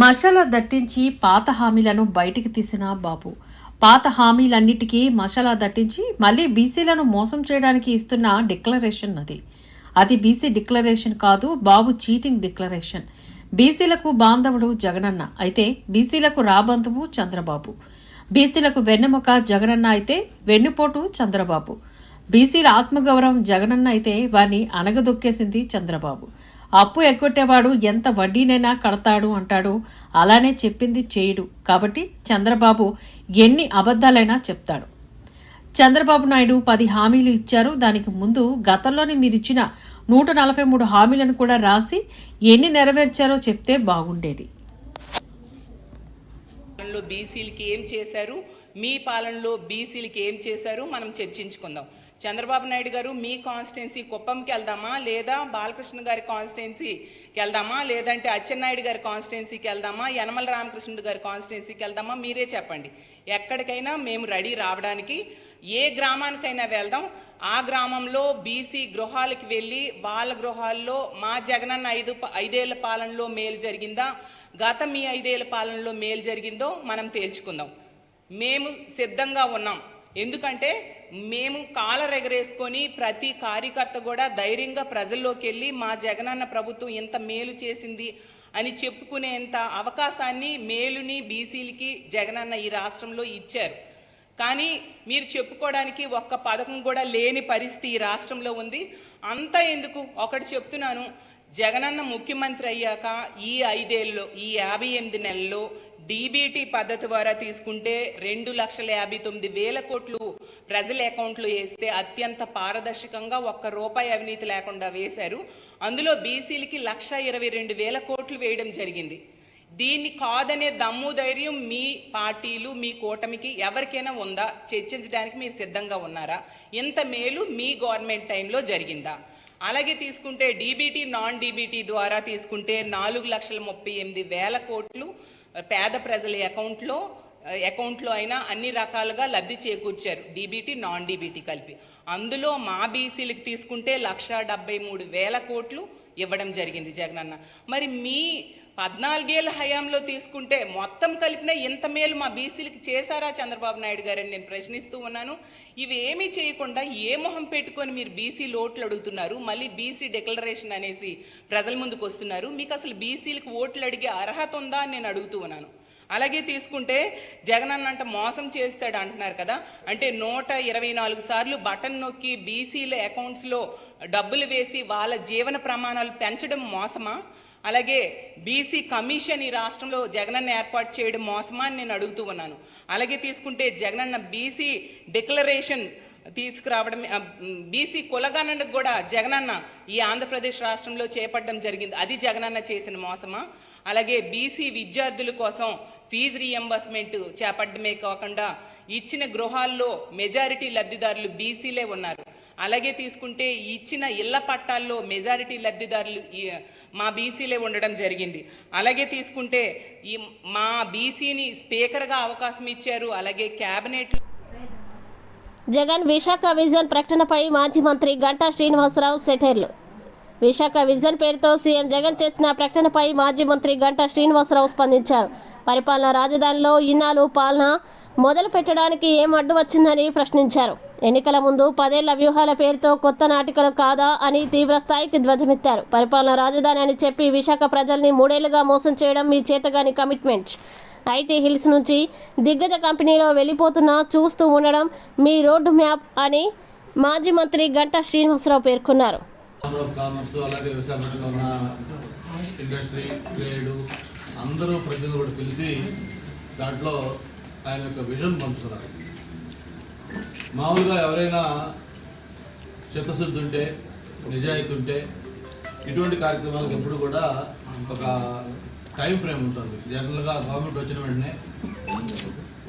మసాలా దట్టించి పాత హామీలను బయటికి తీసిన బాబు. పాత హామీలన్నిటికీ మసాలా దట్టించి మళ్లీ బీసీలను మోసం చేయడానికి ఇస్తున్న డిక్లరేషన్ అది బీసీ డిక్లరేషన్ కాదు, బాబు చీటింగ్ డిక్లరేషన్. బీసీలకు బాంధవుడు జగనన్న అయితే బీసీలకు రాబంధువు చంద్రబాబు. బీసీలకు వెన్నెముక జగనన్న అయితే వెన్నుపోటు చంద్రబాబు. బీసీల ఆత్మగౌరవం జగనన్న అయితే వారిని అనగదొక్కేసింది చంద్రబాబు. అప్పు ఎగ్గొట్టేవాడు ఎంత వడ్డీనైనా కడతాడు అంటాడు, అలానే చెప్పింది చేయడు. కాబట్టి చంద్రబాబు ఎన్ని అబద్ధాలైనా చెప్తాడు. చంద్రబాబు నాయుడు 10 హామీలు ఇచ్చారు. దానికి ముందు గతంలోనే మీరిచ్చిన 143 హామీలను కూడా రాసి ఎన్ని నెరవేర్చారో చెప్తే బాగుండేది. బీసీలకి ఏం చేశారు, మీ పాలనలో బీసీలకి ఏం చేశారు మనం చర్చించుకుందాం. చంద్రబాబు నాయుడు గారు మీ కాన్స్టిట్యున్సీ కుప్పంకి వెళ్దామా, లేదా బాలకృష్ణ గారి కాన్స్టిట్యున్సీకి వెళ్దామా, లేదంటే అచ్చెన్నాయుడు గారి కాన్స్టిట్యున్సీకి వెళ్దామా, యనమల రామకృష్ణుడు గారి కాన్స్టిట్యున్సీకి వెళ్దామా, మీరే చెప్పండి. ఎక్కడికైనా మేము రెడీ రావడానికి, ఏ గ్రామానికైనా వెళ్దాం. ఆ గ్రామంలో బీసీ గృహాలకు వెళ్ళి వాళ్ళ గృహాల్లో మా జగనన్న 5 పాలనలో మేలు జరిగిందా, గత మీ 5 పాలనలో మేలు జరిగిందో మనం తేల్చుకుందాం. మేము సిద్ధంగా ఉన్నాం. ఎందుకంటే మేము కాలర్ ఎగరేసుకొని ప్రతి కార్యకర్త కూడా ధైర్యంగా ప్రజల్లోకి వెళ్ళి మా జగనన్న ప్రభుత్వం ఇంత మేలు చేసింది అని చెప్పుకునేంత అవకాశాన్ని, మేలుని బీసీలకి జగనన్న ఈ రాష్ట్రంలో ఇచ్చారు. కానీ మీరు చెప్పుకోవడానికి ఒక్క పథకం కూడా లేని పరిస్థితి ఈ రాష్ట్రంలో ఉంది. అంతా ఎందుకు, ఒకటి చెప్తున్నాను. జగనన్న ముఖ్యమంత్రి అయ్యాక ఈ 5 ఏళ్ళలో, ఈ 58 నెలల్లో డీబీటీ పద్ధతి ద్వారా తీసుకుంటే 2,59,000 కోట్లు ప్రజల అకౌంట్లో వేస్తే అత్యంత పారదర్శకంగా ₹1 అవినీతి లేకుండా వేశారు. అందులో బీసీలకి 1,22,000 కోట్లు వేయడం జరిగింది. దీన్ని కాదనే దమ్ము ధైర్యం మీ పార్టీలు, మీ కూటమికి ఎవరికైనా ఉందా? చర్చించడానికి మీరు సిద్ధంగా ఉన్నారా? ఇంత మేలు మీ గవర్నమెంట్ టైంలో జరిగిందా? అలాగే తీసుకుంటే డీబీటీ, నాన్ డీబీటీ ద్వారా తీసుకుంటే 4,38,000 కోట్లు పేద ప్రజల అకౌంట్లో అయినా అన్ని రకాలుగా లబ్ధి చేకూర్చారు, డీబీటీ నాన్ డీబీటీ కలిపి. అందులో మా బీసీలకు తీసుకుంటే 1,73,000 కోట్లు ఇవ్వడం జరిగింది జగనన్న. మరి మీ 14 ఏళ్ళ హయాంలో తీసుకుంటే మొత్తం కలిపిన ఇంత మేలు మా బీసీలకి చేశారా చంద్రబాబు నాయుడు గారని నేను ప్రశ్నిస్తూ ఉన్నాను. ఇవి ఏమీ చేయకుండా ఏ మొహం పెట్టుకొని మీరు బీసీ ఓట్లు అడుగుతున్నారు, మళ్ళీ బీసీ డిక్లరేషన్ అనేసి ప్రజల ముందుకు వస్తున్నారు. మీకు అసలు బీసీలకు ఓట్లు అడిగే అర్హత ఉందా అని నేను అడుగుతూ ఉన్నాను. అలాగే తీసుకుంటే జగనన్న అంట మోసం చేస్తాడు అంటున్నారు కదా, అంటే 124 సార్లు బటన్ నొక్కి బీసీల అకౌంట్స్లో డబ్బులు వేసి వాళ్ళ జీవన ప్రమాణాలు పెంచడం మోసమా? అలాగే బీసీ కమిషన్ ఈ రాష్ట్రంలో జగనన్న ఏర్పాటు చేయడం మోసమా అని నేను అడుగుతూ ఉన్నాను. అలాగే తీసుకుంటే జగనన్న బీసీ డిక్లరేషన్ తీసుకురావడం, బీసీ కులగణనకు కూడా జగనన్న ఈ ఆంధ్రప్రదేశ్ రాష్ట్రంలో చేపట్టడం జరిగింది. అది జగనన్న చేసిన మోసమా? అలాగే బీసీ విద్యార్థుల కోసం ఫీజు రీఎంబర్స్మెంట్ చేపట్టడమే కాకుండా ఇచ్చిన గృహాల్లో మెజారిటీ లబ్ధిదారులు బీసీలే ఉన్నారు. అలాగే తీసుకుంటే ఇచ్చిన ఇళ్ల పట్టాల్లో మెజారిటీ లబ్ధిదారులు మా బీసీలే ఉండడం జరిగింది. అలాగే తీసుకుంటే ఈ మా బీసీని స్పీకర్గా అవకాశం ఇచ్చారు. అలాగే క్యాబినెట్ జగన్ విశాఖ విజన్ ప్రకటనపై మాజీ మంత్రి గంటా శ్రీనివాసరావు సెటైర్లు. విశాఖ విజన్ పేరుతో సీఎం జగన్ చేసిన ప్రకటనపై మాజీ మంత్రి గంటా శ్రీనివాసరావు స్పందించారు. పరిపాలనా రాజధానిలో ఇన్నాళ్ళు పాలన మొదలు పెట్టడానికి ఏం అడ్డు వచ్చిందని ప్రశ్నించారు. ఎన్నికల ముందు 10 ఏళ్ల వ్యూహాల పేరుతో కొత్త నాటికలు కాదా అని తీవ్ర స్థాయికి ధ్వజమెత్తారు. పరిపాలనా రాజధాని అని చెప్పి విశాఖ ప్రజల్ని 3 ఏళ్లుగా మోసం చేయడం మీ చేతగాని కమిట్మెంట్. ఐటీ హిల్స్ నుంచి దిగ్గజ కంపెనీలో వెళ్ళిపోతున్నా చూస్తూ ఉండడం మీ రోడ్డు మ్యాప్ అని మాజీ మంత్రి గంటా శ్రీనివాసరావు పేర్కొన్నారు. అందరూ ప్రజలు కూడా పిలిచి దాంట్లో ఆయన యొక్క విజన్ పంచుకున్నారు. మామూలుగా ఎవరైనా చిత్తశుద్ధి ఉంటే, నిజాయితీ ఉంటే ఇటువంటి కార్యక్రమాలకు ఎప్పుడు కూడా ఒక టైం ఫ్రేమ్ ఉంటుంది. జనరల్గా గవర్నమెంట్ వచ్చిన వెంటనే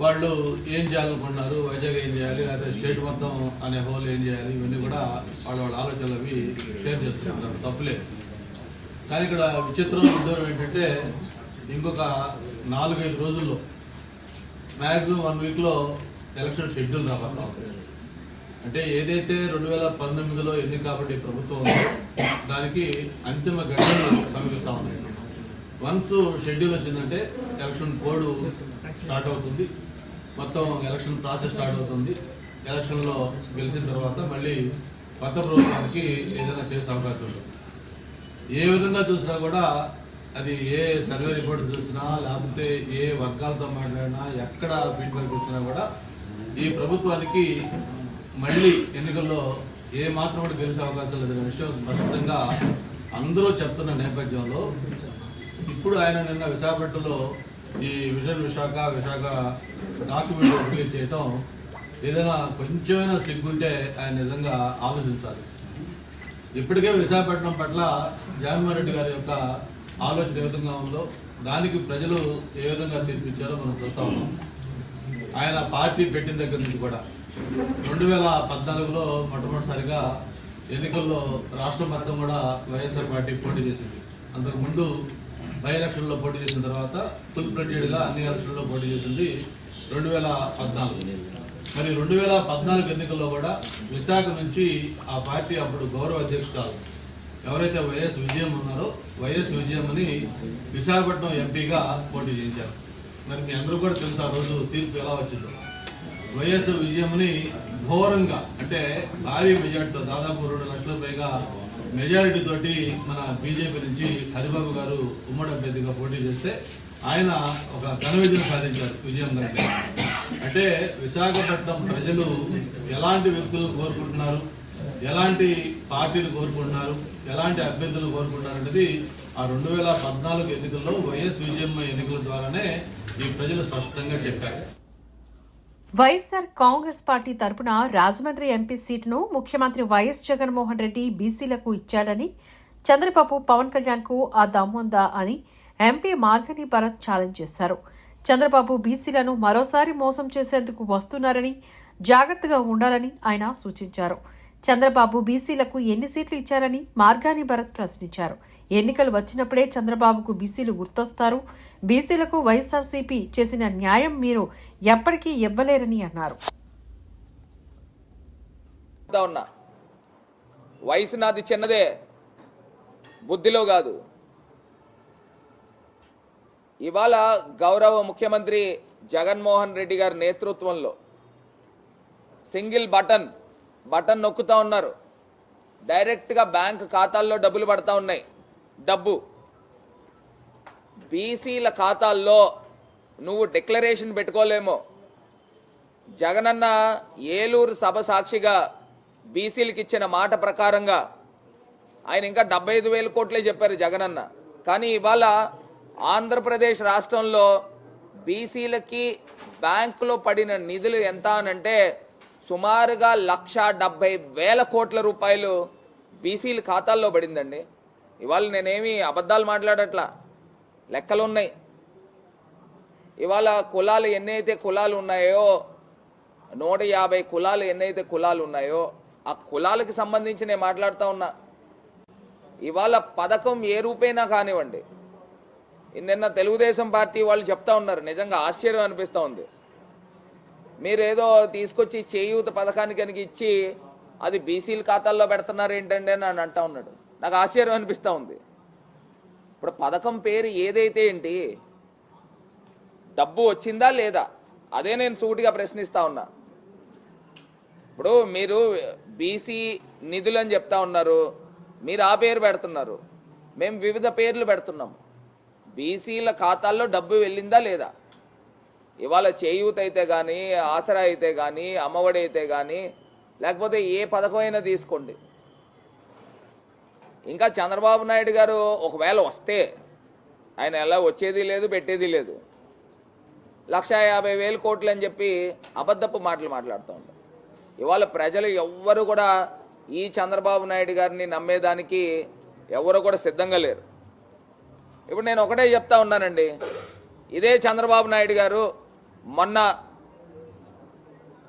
వాళ్ళు ఏం చేయాలనుకుంటున్నారు, వైజాగ్ ఏం చేయాలి, లేదా స్టేట్ మొత్తం అనే హోల్ ఏం చేయాలి, ఇవన్నీ కూడా వాళ్ళ ఆలోచనలు అవి షేర్ చేసుకుంటారు, తప్పులేదు. కానీ ఇక్కడ విచిత్రం ఉద్యోగం ఏంటంటే ఇంకొక 4-5 రోజుల్లో మ్యాక్సిమం 1 వీక్లో ఎలక్షన్ షెడ్యూల్ రాబోతా ఉంది. అంటే ఏదైతే 2019లో ఎన్నిక కాబట్టి ప్రభుత్వం ఉందో దానికి అంతిమ గడువులు సమీపిస్తూ ఉన్నాయి. వన్స్ షెడ్యూల్ వచ్చిందంటే ఎలక్షన్ కోడ్ స్టార్ట్ అవుతుంది, మొత్తం ఎలక్షన్ ప్రాసెస్ స్టార్ట్ అవుతుంది. ఎలక్షన్లో గెలిచిన తర్వాత మళ్ళీ కొత్త ప్రభుత్వానికి ఏదైనా చేసే అవకాశం ఉంటుంది. ఏ విధంగా చూసినా కూడా అది ఏ సర్వే రిపోర్ట్ చూసినా లేకపోతే ఏ వర్గాలతో మాట్లాడినా ఎక్కడ ఫీడ్బ్యాక్ వచ్చినా కూడా ఈ ప్రభుత్వానికి మళ్ళీ ఎన్నికల్లో ఏ మాత్రం కూడా గెలిచే అవకాశం లేదనే విషయం స్పష్టంగా అందరూ చెప్తున్న నేపథ్యంలో ఇప్పుడు ఆయన నిన్న విశాఖపట్నంలో ఈ విశాఖ డాక్యుమెంట్ రిలీజ్ చేయటం ఏదైనా కొంచెమైనా సిగ్గుంటే ఆయన నిజంగా ఆలోచించాలి. ఇప్పటికే విశాఖపట్నం పట్ల జగన్మోహన్ రెడ్డి గారి యొక్క ఆలోచన ఏ విధంగా ఉందో దానికి ప్రజలు ఏ విధంగా తీర్పిచ్చారో మనం చూస్తా ఉన్నాం. ఆయన పార్టీ పెట్టిన దగ్గర నుంచి కూడా 2014లో మొట్టమొదటిసారిగా ఎన్నికల్లో రాష్ట్రం మొత్తం కూడా వైఎస్ఆర్ పార్టీ పోటీ చేసింది. అంతకుముందు బై ఎలక్షన్లో పోటీ చేసిన తర్వాత ఫుల్ ప్రెడ్యూడ్గా అన్ని ఎలక్షన్లో పోటీ చేసింది 2014. మరి 2014 ఎన్నికల్లో కూడా విశాఖ నుంచి ఆ పార్టీ అప్పుడు గౌరవ అధ్యక్షురాలు ఎవరైతే వైఎస్ విజయం ఉన్నారో వైఎస్ విజయమ్మని విశాఖపట్నం ఎంపీగా పోటీ చేయించారు. మరి మీ అందరూ కూడా తెలుసు ఆ రోజు తీర్పు ఎలా వచ్చిందో. వైఎస్ విజయమ్మని ఘోరంగా అంటే భారీ మెజార్టీతో దాదాపు 2 లక్షల పైగా మెజారిటీ తోటి మన బీజేపీ నుంచి హరిబాబు గారు ఉమ్మడి అభ్యర్థిగా పోటీ చేస్తే ఆయన ఒక ఘన విజయం సాధించారు విజయం గారి. అంటే విశాఖపట్నం ప్రజలు ఎలాంటి వ్యక్తులను కోరుకుంటున్నారు, ఎలాంటి పార్టీలు కోరుకుంటున్నారు, ఎలాంటి అభ్యర్థులు కోరుకుంటున్నారు అనేది ఆ 2014 ఎన్నికల్లో వైఎస్ విజయమ్మ ఎన్నికల ద్వారానే ఈ ప్రజలు స్పష్టంగా చెప్పారు. వైఎస్ఆర్ కాంగ్రెస్ పార్టీ తరపున రాజమండ్రి ఎంపీ సీటును ముఖ్యమంత్రి వైఎస్ జగన్మోహన్ రెడ్డి బీసీలకు ఇచ్చాడని, చంద్రబాబు పవన్ కళ్యాణ్కు ఆ దమ్ముందా అని ఎంపీ మార్గని భరత్ ఛాలెంజ్ చేశారు. చంద్రబాబు బీసీలను మరోసారి మోసం చేసేందుకు వస్తున్నారని, జాగ్రత్తగా ఉండాలని ఆయన సూచించారు. చంద్రబాబు బీసీలకు ఎన్ని సీట్లు ఇచ్చారని మార్గాని భరత్ ప్రశ్నించారు. ఎన్నికలు వచ్చినప్పుడే చంద్రబాబుకు బీసీలు గుర్తొస్తారు. బీసీలకు వైఎస్ఆర్సీపీ చేసిన న్యాయం మీరు ఎప్పటికీ ఇవ్వలేరని అన్నారు. వయసు నాది చిన్నదే, బుద్ధిలో కాదు. ఇవాళ గౌరవ ముఖ్యమంత్రి జగన్మోహన్ రెడ్డి గారి నేతృత్వంలో సింగిల్ బటన్ నొక్కుతా ఉన్నారు. డైరెక్ట్గా బ్యాంక్ ఖాతాల్లో డబ్బులు పడతా ఉన్నాయి. డబ్బు బీసీల ఖాతాల్లో నువ్వు డిక్లరేషన్ పెట్టుకోలేమో. జగనన్న ఏలూరు సభ సాక్షిగా బీసీలకు ఇచ్చిన మాట ప్రకారంగా ఆయన ఇంకా 75,000 కోట్లే చెప్పారు జగనన్న. కానీ ఇవాళ ఆంధ్రప్రదేశ్ రాష్ట్రంలో బీసీలకి బ్యాంకులో పడిన నిధులు ఎంత అనంటే సుమారుగా 1,70,000 కోట్ల రూపాయలు బీసీల ఖాతాల్లో పడిందండి. ఇవాళ నేనేమి అబద్ధాలు మాట్లాడట్లా, లెక్కలు ఉన్నాయి. ఇవాళ కులాలు ఎన్నైతే కులాలు ఉన్నాయో 150 కులాలు ఎన్నైతే కులాలు ఉన్నాయో ఆ కులాలకు సంబంధించి నేను మాట్లాడుతూ ఉన్నా. ఇవాళ పథకం ఏ రూపైనా కానివ్వండి, నిన్న తెలుగుదేశం పార్టీ వాళ్ళు చెప్తా ఉన్నారు, నిజంగా ఆశ్చర్యం అనిపిస్తూ ఉంది. మీరేదో తీసుకొచ్చి చేయూత పథకానికి కనుక ఇచ్చి అది బీసీల ఖాతాల్లో పెడుతున్నారు ఏంటంటే అని అంటా ఉన్నాడు. నాకు ఆశ్చర్యం అనిపిస్తూ ఉంది. ఇప్పుడు పథకం పేరు ఏదైతే ఏంటి, డబ్బు వచ్చిందా లేదా, అదే నేను సూటిగా ప్రశ్నిస్తా ఉన్నా. ఇప్పుడు మీరు బీసీ నిధులు అని చెప్తా ఉన్నారు, మీరు ఆ పేరు పెడుతున్నారు, మేము వివిధ పేర్లు పెడుతున్నాం. బీసీల ఖాతాల్లో డబ్బు వెళ్ళిందా లేదా? ఇవాళ చేయూత అయితే కానీ, ఆసరా అయితే కానీ, అమ్మఒడి అయితే కానీ, లేకపోతే ఏ పథకమైనా తీసుకోండి. ఇంకా చంద్రబాబు నాయుడు గారు ఒకవేళ వస్తే, ఆయన ఎలా వచ్చేది లేదు పెట్టేది లేదు, 150,000 కోట్లు అని చెప్పి అబద్ధపు మాటలు మాట్లాడుతూ ఉంటారు. ఇవాళ ప్రజలు ఎవ్వరు కూడా ఈ చంద్రబాబు నాయుడు గారిని నమ్మేదానికి ఎవరు కూడా సిద్ధంగా లేరు. ఇప్పుడు నేను ఒకటే చెప్తా ఉన్నానండి, ఇదే చంద్రబాబు నాయుడు గారు మొన్న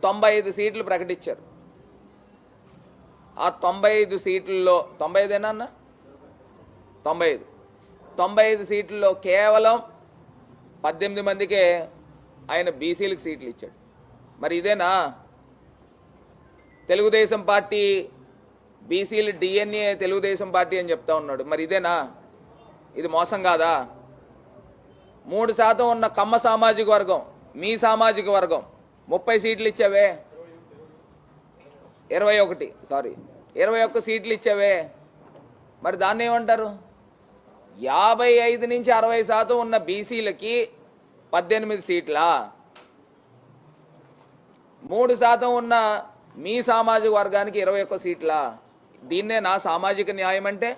95 సీట్లు ప్రకటించారు. ఆ 95 సీట్లలో 95 అన్న 95 సీట్లలో కేవలం 18 మందికే ఆయన బీసీలకు సీట్లు ఇచ్చాడు. మరి ఇదేనా తెలుగుదేశం పార్టీ? బీసీలు డిఎన్ఏ తెలుగుదేశం పార్టీ అని చెప్తా ఉన్నాడు. మరి ఇదేనా? ఇది మోసం కాదా? 3% ఉన్న కమ్మ సామాజిక వర్గం, మీ సామాజిక వర్గం 30 సీట్లు ఇచ్చావే, 21 సీట్లు ఇచ్చావే. మరి దాన్ని ఏమంటారు? 55 నుంచి 60% ఉన్న బీసీలకి 18 సీట్లా? 3% ఉన్న మీ సామాజిక వర్గానికి 21 సీట్లా? దీన్నే నా సామాజిక న్యాయం అంటే?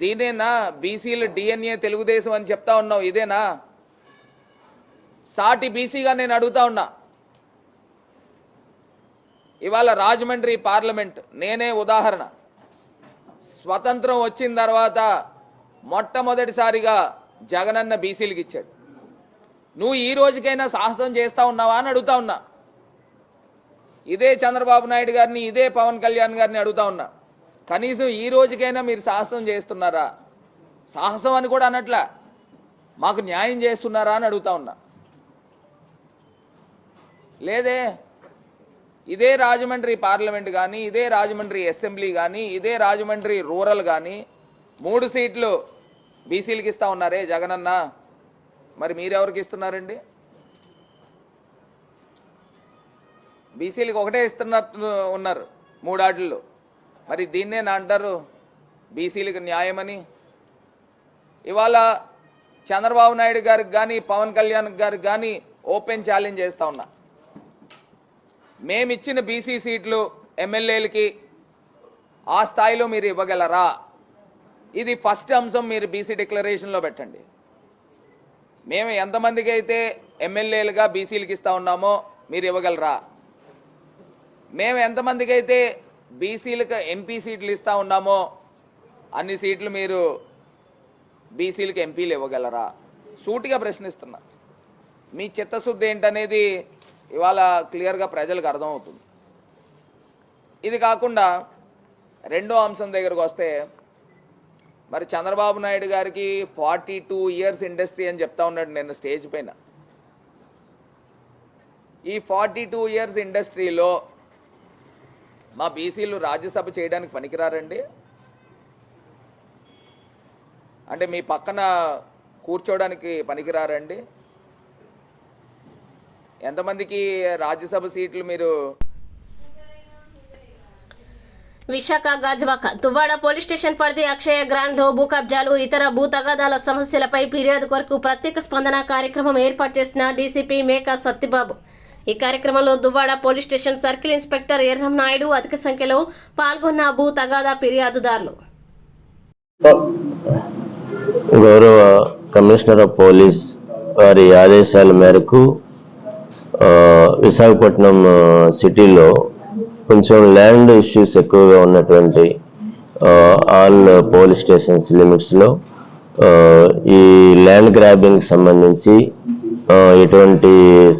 దీనేనా బీసీలు డిఎన్ఏ తెలుగుదేశం అని చెప్తా ఉన్నావు? ఇదేనా? సాటి బీసీగా నేను అడుగుతా ఉన్నా. ఇవాళ రాజమండ్రి పార్లమెంట్ నేనే ఉదాహరణ. స్వతంత్రం వచ్చిన తర్వాత మొట్టమొదటిసారిగా జగనన్న బీసీలకు ఇచ్చాడు. నువ్వు ఈ రోజుకైనా సాహసం చేస్తా ఉన్నావా అని అడుగుతా ఉన్నా. ఇదే చంద్రబాబు నాయుడు గారిని, ఇదే పవన్ కళ్యాణ్ గారిని అడుగుతా ఉన్నా. కనీసం ఈ రోజుకైనా మీరు సాహసం చేస్తున్నారా? సాహసం అని కూడా అనట్లా, మాకు న్యాయం చేస్తున్నారా అని అడుగుతా ఉన్నా. లేదే. ఇదే రాజమండ్రి పార్లమెంట్ కానీ, ఇదే రాజమండ్రి అసెంబ్లీ కానీ, ఇదే రాజమండ్రి రూరల్ కానీ 3 సీట్లు బీసీలకు ఇస్తా ఉన్నారే జగనన్న. మరి మీరెవరికి ఇస్తున్నారండి? బీసీలకు ఒకటే ఇస్తున్నట్టు ఉన్నారు 3 ఆటల్లో. మరి దీన్నే నా అంటారు బీసీలకు న్యాయమని? ఇవాళ చంద్రబాబు నాయుడు గారికి కానీ, పవన్ కళ్యాణ్ గారికి కానీ ఓపెన్ ఛాలెంజ్ చేస్తా ఉన్నా. మేమిచ్చిన బీసీ సీట్లు ఎమ్మెల్యేలకి ఆ స్థాయిలో మీరు ఇవ్వగలరా? ఇది ఫస్ట్ అంశం. మీరు బీసీ డిక్లరేషన్లో పెట్టండి. మేము ఎంతమందికి అయితే ఎమ్మెల్యేలుగా బీసీలకు ఇస్తా ఉన్నామో మీరు ఇవ్వగలరా? మేము ఎంతమందికి అయితే బీసీలకు ఎంపీ సీట్లు ఇస్తా ఉన్నామో అన్ని సీట్లు మీరు బీసీలకు ఎంపీలు ఇవ్వగలరా? సూటిగా ప్రశ్నిస్తున్నా. మీ చిత్తశుద్ధి ఏంటనేది ఇవాళ క్లియర్గా ప్రజలకు అర్థమవుతుంది. ఇది కాకుండా రెండో అంశం దగ్గరకు వస్తే, మరి చంద్రబాబు నాయుడు గారికి 42 ఇయర్స్ ఇండస్ట్రీ అని చెప్తా ఉన్నాడు నేను స్టేజ్ పైన. ఈ 42 ఇయర్స్ ఇండస్ట్రీలో మా బీసీలు రాజ్యసభ చేయడానికి పనికిరారండి? అంటే మీ పక్కన కూర్చోడానికి పనికిరారండి? ఎంతమందికి రాజ్యసభ సీట్లు మీరు? విశాఖ గాజువాక తువ్వాడ పోలీస్ స్టేషన్ పరిధి అక్షయ గ్రాండ్లో భూ కబ్జాలు, ఇతర భూ తగాదాల సమస్యలపై ఫిర్యాదు కొరకు ప్రత్యేక స్పందన కార్యక్రమం ఏర్పాటు చేసిన డీసీపీ మేకా సత్యబాబు. ఈ కార్యక్రమంలో Duvvada police station circle inspector Yerram Naidu అధిక సంఖ్యలో పాల్గొన్న భూ తగాదా ఫిర్యాదుదారులు. గౌరవ కమిషనర్ ఆఫ్ పోలీస్ వారి ఆదేశాల మేరకు విశాఖపట్నం సిటీలో కొంచెం ల్యాండ్ ఇష్యూస్ ఎక్కువగా ఉన్నటువంటి ఆల్ పోలీస్ స్టేషన్స్ లిమిట్స్లో ఈ ల్యాండ్ గ్రాబింగ్ సంబంధించి ఎటువంటి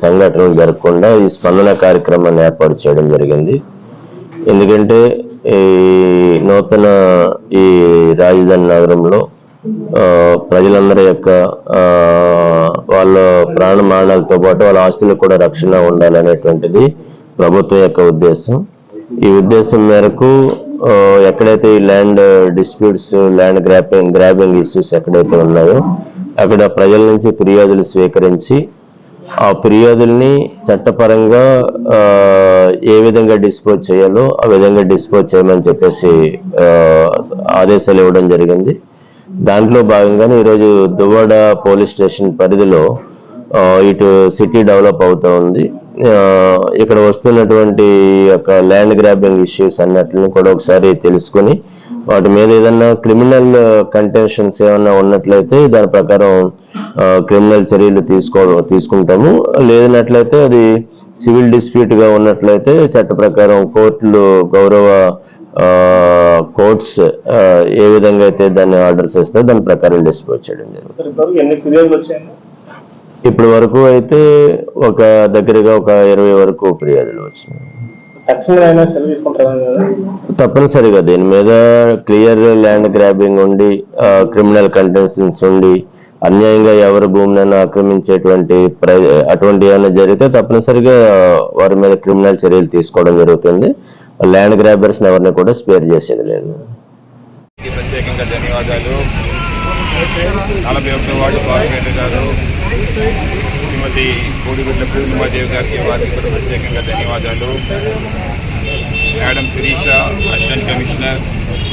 సంఘటనలు జరగకుండా ఈ స్పందన కార్యక్రమాన్ని ఏర్పాటు చేయడం జరిగింది. ఎందుకంటే ఈ నూతన ఈ రాజధాని నగరంలో ప్రజలందరి యొక్క వాళ్ళ ప్రాణమానాలతో పాటు వాళ్ళ ఆస్తులకు కూడా రక్షణ ఉండాలనేటువంటిది ప్రభుత్వం యొక్క ఉద్దేశం. ఈ ఉద్దేశం మేరకు ఎక్కడైతే ఈ land disputes, land grabbing issues ఎక్కడైతే ఉన్నాయో అక్కడ ప్రజల నుంచి ఫిర్యాదులు స్వీకరించి ఆ ఫిర్యాదుల్ని చట్టపరంగా ఏ విధంగా డిస్పోజ్ చేయాలో ఆ విధంగా డిస్పోజ్ చేయమని చెప్పేసి ఆదేశాలు ఇవ్వడం జరిగింది. దాంట్లో భాగంగానే ఈరోజు దువ్వాడ పోలీస్ స్టేషన్ పరిధిలో ఇటు సిటీ డెవలప్ అవుతూ ఉంది. ఇక్కడ వస్తున్నటువంటి యొక్క ల్యాండ్ గ్రాబింగ్ ఇష్యూస్ అన్నట్లని కూడా ఒకసారి తెలుసుకుని వాటి మీద ఏదన్నా క్రిమినల్ కంటెన్షన్స్ ఏమన్నా ఉన్నట్లయితే దాని ప్రకారం క్రిమినల్ చర్యలు తీసుకుంటాము. లేదన్నట్లయితే అది సివిల్ డిస్ప్యూట్ గా ఉన్నట్లయితే చట్ట ప్రకారం కోర్టులు, గౌరవ కోర్ట్స్ ఏ విధంగా అయితే దాన్ని ఆర్డర్స్ ఇస్తే దాని ప్రకారం డిస్పోజ్ చేయడం జరుగుతుంది. ఇప్పటి వరకు అయితే ఒక దగ్గరగా ఒక 20 వరకు ఫిర్యాదులు వచ్చినాయి. తప్పనిసరిగా దీని మీద క్లియర్ ల్యాండ్ గ్రాబింగ్ ఉండి, క్రిమినల్ కంటెన్షన్స్ ఉండి, అన్యాయంగా ఎవరి భూమిని ఆక్రమించేటువంటి అటువంటి ఏమైనా జరిగితే తప్పనిసరిగా వారి మీద క్రిమినల్ చర్యలు తీసుకోవడం జరుగుతుంది. ల్యాండ్ గ్రాబర్స్ ఎవరిని కూడా స్పేర్ చేసేది లేదు. ప్రత్యేకంగా ధన్యవాదాలు. 41వ వార్డు కార్పొరేటర్ గారు శ్రీమతి కోడిగుడ్ల పూర్ణిమాదేవి గారికి వారికి కూడా ప్రత్యేకంగా ధన్యవాదాలు. మేడం శిరీష అసిస్టెంట్ కమిషనర్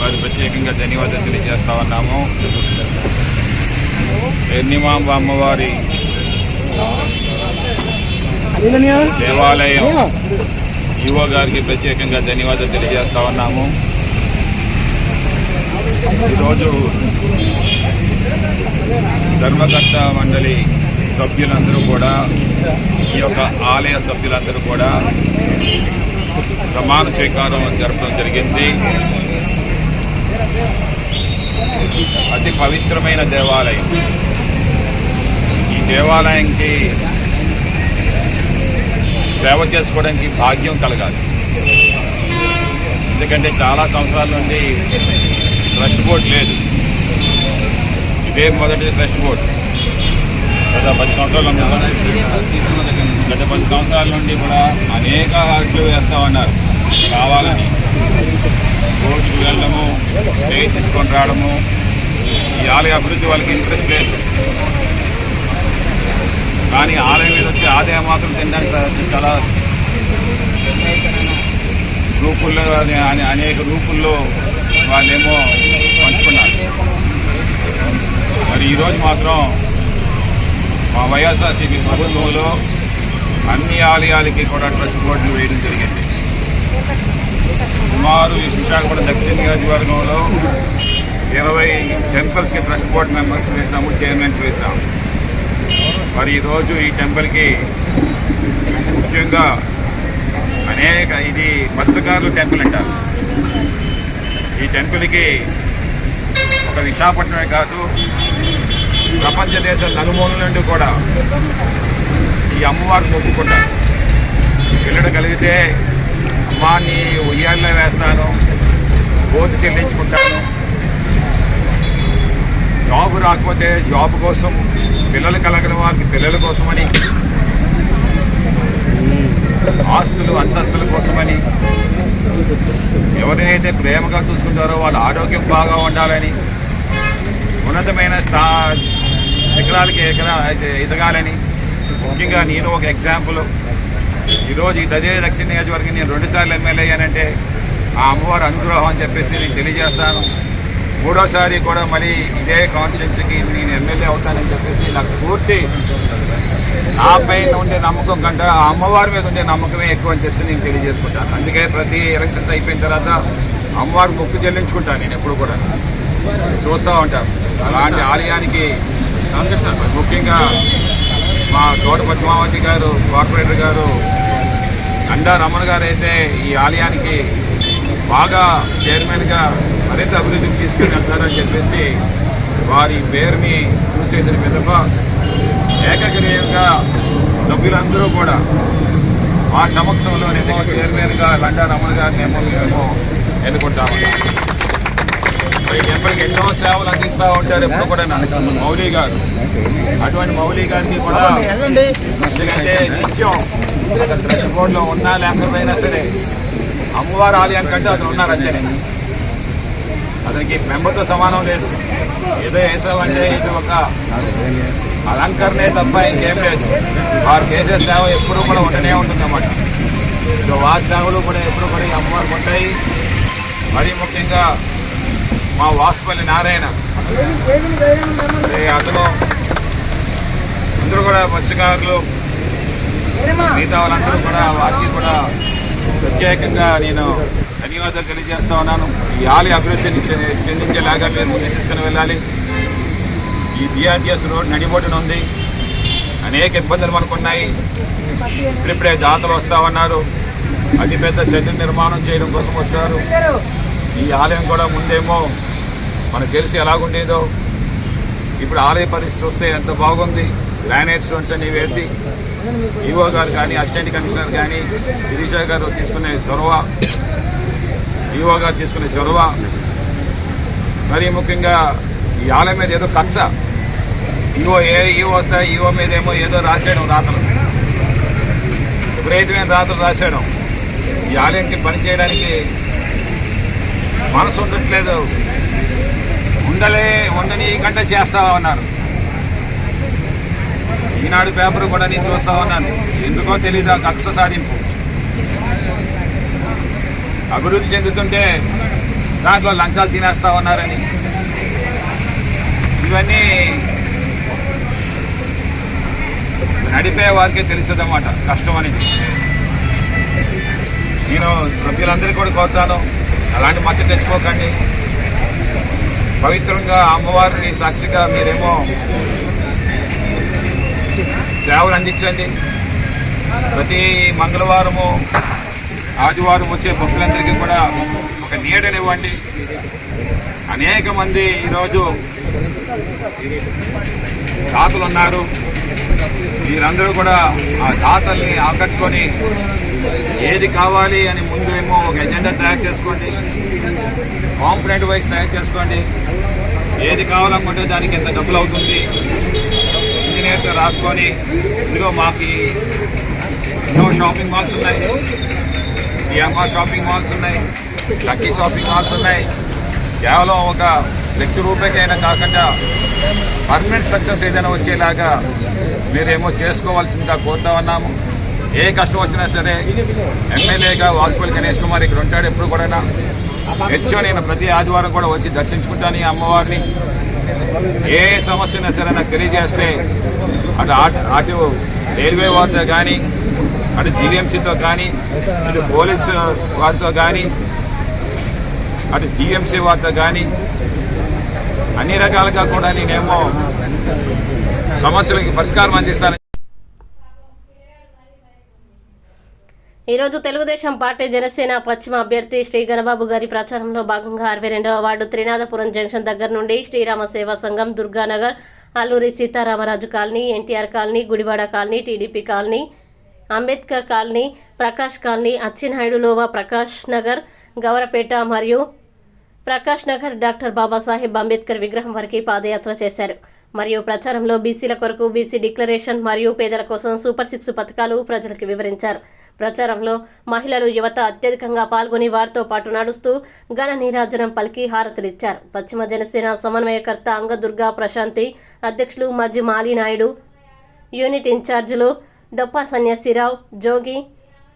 వారికి ప్రత్యేకంగా ధన్యవాదాలు తెలియజేస్తా ఉన్నాము. ఎర్నిమాంబ అమ్మవారి దేవాలయం ఈవో గారికి ప్రత్యేకంగా ధన్యవాదాలు తెలియజేస్తా ఉన్నాము. ఈరోజు ధర్మకర్త మండలి సభ్యులందరూ కూడా, ఈ యొక్క ఆలయ సభ్యులందరూ కూడా ప్రమాణ స్వీకారం జరపడం జరిగింది. అతి పవిత్రమైన దేవాలయం. ఈ దేవాలయానికి సేవ చేసుకోవడానికి భాగ్యం కలగాలి. ఎందుకంటే చాలా సంవత్సరాల నుండి ట్రస్ట్ బోర్డు లేదు. ఇదే మొదటి ట్రస్ట్ బోర్డు. గత 10 సంవత్సరాల నుండి కూడా అనేక అడ్లు వేస్తూ ఉన్నారు. కావాలని కోర్టుకు వెళ్ళడము, పే తీసుకొని రావడము. ఈ ఆలయ అభివృద్ధి వాళ్ళకి ఇంట్రెస్ట్ లేదు. కానీ ఆలయం మీద వచ్చి ఆదాయం మాత్రం తినడానికి చాలా గ్రూపుల్లో అనేక గ్రూపుల్లో వాళ్ళేమో పంచుకున్నారు. మరి ఈరోజు మాత్రం మా వైఎస్ఆర్సీపీ ప్రభుత్వంలో అన్ని ఆలయాలకి కూడా ట్రస్ట్ బోర్డులు వేయడం జరిగింది. సుమారు ఈ విశాఖపట్నం దక్షిణ నియోజకవర్గంలో 20 టెంపుల్స్కి ట్రస్ట్ బోర్డు మెంబర్స్ వేసాము, చైర్మన్స్ వేసాము. మరి ఈరోజు ఈ టెంపుల్కి ముఖ్యంగా ఇది మత్స్యకారుల టెంపుల్ అంటారు. ఈ టెంపుల్కి ఒక విశాఖపట్నమే కాదు, ప్రపంచ దేశాల నలుమూలల నుండి కూడా ఈ అమ్మవారిని మొక్కుకుంటారు. వెళ్ళడం కలిగితే అమ్మాన్ని ఉయ్యాల్లో వేస్తాను, గోచు చెల్లించుకుంటాను. జాబు రాకపోతే జాబ్ కోసం, పిల్లలు కలగని వారికి పిల్లల కోసమని, ఆస్తులు అంతస్తుల కోసమని, ఎవరినైతే ప్రేమగా చూసుకుంటారో వాళ్ళ ఆరోగ్యం బాగా ఉండాలని, ఉన్నతమైన శిఖరాలకి ఎదగాలని. ముఖ్యంగా నేను ఒక ఎగ్జాంపుల్. ఈరోజు ఈ దక్షిణ నియోజకవర్గం నేను 2 సార్లు ఎమ్మెల్యే అయ్యానంటే ఆ అమ్మవారి అనుగ్రహం అని చెప్పేసి నేను తెలియజేస్తాను. 3వసారి కూడా మళ్ళీ ఇదే కాన్స్టిట్యున్సీకి నేను ఎమ్మెల్యే అవుతానని చెప్పేసి నాకు పూర్తి నా పైన ఉండే నమ్మకం కంటే ఆ అమ్మవారి మీద ఉండే నమ్మకమే ఎక్కువ అని చెప్పి నేను తెలియజేసుకుంటాను. అందుకే ప్రతి ఎలక్షన్స్ అయిపోయిన తర్వాత అమ్మవారి మొక్కు చెల్లించుకుంటాను. నేను ఎప్పుడు కూడా చూస్తూ ఉంటాను. అలాంటి ఆలయానికి ముఖ్యంగా మా తోట పద్మావతి గారు, కార్పొరేటర్ గారు, అండా రమణ గారు అయితే ఈ ఆలయానికి బాగా చైర్మన్గా మరింత అభివృద్ధికి తీసుకుని వెళ్తారని చెప్పేసి వారి పేరుని చూసేసిన పిదప ఏకగ్రీయంగా సభ్యులందరూ కూడా మా సమక్షంలో చైర్మన్గా లండా రమణ గారిని మేము ఎన్నుకుంటాము. ఈ టెంపుల్కి ఎన్నో సేవలు అందిస్తూ ఉంటారు ఎప్పుడు కూడా మౌలి గారు. అటువంటి మౌలి గారికి కూడా ఎందుకంటే నిత్యం అసలు ట్రస్ట్ బోర్డులో ఉన్నా లేకపోయినా సరే అమ్మవారి ఆలయం కంటే అతను ఉన్నారు అంతేనే. అతనికి మెంబర్తో సమానం లేదు. ఏదో వేసామంటే ఇది ఒక అలంకరణే తప్ప ఇంకేం లేదు. వారు చేసే సేవ ఎప్పుడూ కూడా ఉండనే ఉంటుందన్నమాట. సో వారి సేవలు కూడా ఎప్పుడు కూడా ఈ అమ్మవారికి ఉంటాయి. మరీ ముఖ్యంగా మా వాసుపల్లి నారాయణ అతను అందరూ కూడా మత్స్యకారులు, మిగతా వాళ్ళందరూ కూడా వారికి కూడా ప్రత్యేకంగా నేను ధన్యవాదాలు తెలియజేస్తా ఉన్నాను. ఈ ఆలయ అభివృద్ధిని చెందించేలాగా మీరు ముందుకు తీసుకుని వెళ్ళాలి. ఈ బిఆర్టీఎస్ రోడ్ నడిబొడ్డున ఉంది. అనేక ఇబ్బందులు మనకున్నాయి. ఇప్పుడిప్పుడే దాతలు వస్తూ ఉన్నారు. అతిపెద్ద షెడ్ నిర్మాణం చేయడం కోసం వచ్చారు. ఈ ఆలయం కూడా ముందేమో మనకు తెలిసి ఎలాగుండేదో ఇప్పుడు ఆలయ పరిస్థితి వస్తే ఎంత బాగుంది. గ్రానైట్ స్టోన్స్ అన్ని వేసి ఈవో గారు కానీ, అసిస్టెంట్ కమిషనర్ కానీ, శిరీష గారు తీసుకునే చొరవ, ఈవో గారు తీసుకునే చొరవ, మరీ ముఖ్యంగా ఈ ఆలయం మీద ఏదో కక్ష. ఈవో వస్తే ఈవో మీద ఏమో ఏదో రాసేయడం, రాతలు విపరీతమైన రాతలు రాసేయడం. ఈ ఆలయానికి పనిచేయడానికి మనసు ఉండట్లేదు. ఉండనీయకుండా చేస్తా ఉన్నారు. ఈనాడు పేపర్ కూడా నేను చూస్తా ఉన్నాను. ఎందుకో తెలీదు ఆ కక్ష సాధింపు. అభివృద్ధి చెందుతుంటే దాంట్లో లంచాలు తినేస్తా ఉన్నారని, ఇవన్నీ నడిపే వారికే తెలుస్తుందన్నమాట కష్టం అనేది. నేను సభ్యులందరికీ కూడా కోరుతాను, అలాంటి మచ్చ తెచ్చుకోకండి. పవిత్రంగా అమ్మవారిని సాక్షిగా మీరేమో సేవలు అందించండి. ప్రతి మంగళవారము ఆదివారం వచ్చే భక్తులందరికీ కూడా ఒక నీడనివ్వండి. అనేక మంది ఈరోజు దాతలు ఉన్నారు. మీరందరూ కూడా ఆ దాతల్ని ఆకట్టుకొని ఏది కావాలి అని ముందు ఏమో ఒక ఎజెండా తయారు చేసుకోండి, కాంపొనెంట్ వైజ్ తయారు చేసుకోండి. ఏది కావాలనుకుంటే దానికి ఎంత డబ్బులు అవుతుంది ఇంజనీర్తో రాసుకొని, ఇదిగో మాకు ఎన్నో షాపింగ్ మాల్స్ ఉన్నాయి, సిఎంఆర్ షాపింగ్ మాల్స్ ఉన్నాయి, లక్కీ షాపింగ్ మాల్స్ ఉన్నాయి. కేవలం ఒక లక్ష రూపాయకైనా కాకుండా పర్మనెంట్ సక్సెస్ ఏదైనా వచ్చేలాగా మీరేమో చేసుకోవాల్సిందిగా కోరుతా ఉన్నాము. ఏ కష్టం వచ్చినా సరే ఎమ్మెల్యేగా వాసుపల్లి గణేష్ కుమార్ ఇక్కడ ఉంటాడు. ఎప్పుడు కూడా హెచ్చో నేను ప్రతి ఆదివారం కూడా వచ్చి దర్శించుకుంటాను ఈ అమ్మవారిని. ఏ సమస్యనా సరే నాకు తెలియజేస్తే అటు రైల్వే వారితో కానీ, అటు జీవీఎంసీతో కానీ, అటు పోలీసు వారితో కానీ, అటు జీఎంసీ వారితో కానీ అన్ని రకాలుగా కూడా నేనేమో సమస్యలకి పరిష్కారం అందిస్తాను. ఈరోజు తెలుగుదేశం పార్టీ జనసేన పశ్చిమ అభ్యర్థి శ్రీ గణబాబు గారి ప్రచారంలో భాగంగా 62వ వార్డు త్రినాథపురం జంక్షన్ దగ్గర నుండి Srirama Seva Sangham, Durganagar, Alluri Sitaramaraju colony, NTR colony, Gudivada colony, TDP colony, Ambedkar colony, Prakash colony, Acchinaidu Lova, Prakash Nagar, Gaurapeta మరియు ప్రకాష్ నగర్ డాక్టర్ బాబాసాహెబ్ అంబేద్కర్ విగ్రహం వరకు పాదయాత్ర చేశారు. మరియు ప్రచారంలో బీసీల కొరకు బీసీ డిక్లరేషన్ మరియు పేదల కోసం సూపర్ 6 పథకాలు ప్రజలకు వివరించారు. ప్రచారంలో మహిళలు, యువత అత్యధికంగా పాల్గొని వారితో పాటు నడుస్తూ ఘన నీరాజనం పలికి హారతులిచ్చారు. పశ్చిమ జనసేన సమన్వయకర్త అంగదుర్గా ప్రశాంతి, అధ్యక్షులు మజ్జి మాలినాయుడు, యూనిట్ ఇన్ఛార్జీలు డొప్పా సన్యాసిరావు, జోగి,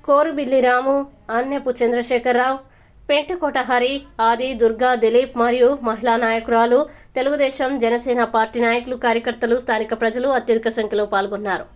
కోరుబిల్లి రాము, అన్నెపు చంద్రశేఖరరావు, పెంటకోట హరి, ఆది, దుర్గా, దిలీప్ మరియు మహిళా నాయకురాలు, తెలుగుదేశం జనసేన పార్టీ నాయకులు, కార్యకర్తలు, స్థానిక ప్రజలు అత్యధిక సంఖ్యలో పాల్గొన్నారు.